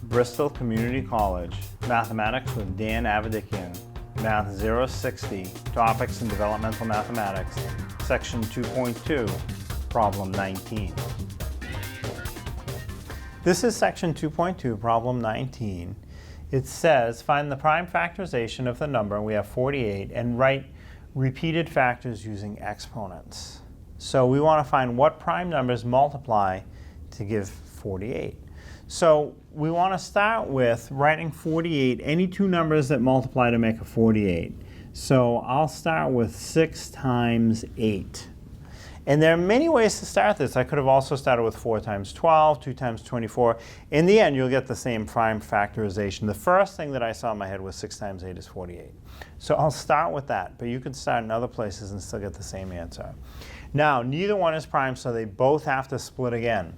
Bristol Community College, Mathematics with Dan Avedikian, Math 060, Topics in Developmental Mathematics, Section 2.2, Problem 19. This is Section 2.2, Problem 19. It says, find the prime factorization of the number, we have 48, and write repeated factors using exponents. So we want to find what prime numbers multiply to give 48. So we want to start with writing 48, any two numbers that multiply to make a 48. So I'll start with 6 times 8. And there are many ways to start this. I could have also started with 4 times 12, 2 times 24. In the end, you'll get the same prime factorization. The first thing that I saw in my head was 6 times 8 is 48. So I'll start with that, but you can start in other places and still get the same answer. Now, neither one is prime, so they both have to split again.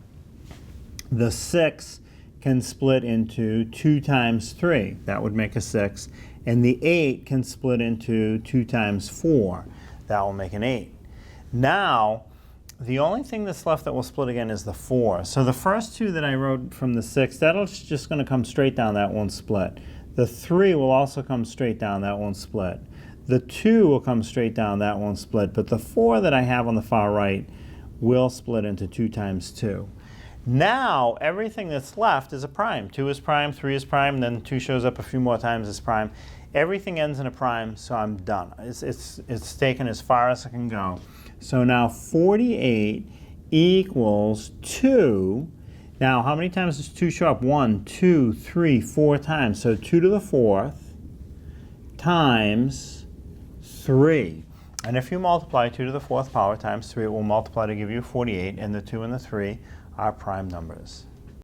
The 6 can split into 2 times 3. That would make a 6. And the 8 can split into 2 times 4. That will make an 8. Now, the only thing that's left that will split again is the 4. So the first two that I wrote from the 6, that's just going to come straight down, that won't split. The 3 will also come straight down, that won't split. The 2 will come straight down, that won't split. But the 4 that I have on the far right will split into 2 times 2. Now, everything that's left is a prime. 2 is prime, 3 is prime, then 2 shows up a few more times as prime. Everything ends in a prime, so I'm done. It's taken as far as I can go. So now 48 equals 2. Now, how many times does 2 show up? 1, 2, 3, 4 times. So 2 to the 4th times 3. And if you multiply 2 to the 4th power times 3, it will multiply to give you 48, and the 2 and the 3 are prime numbers.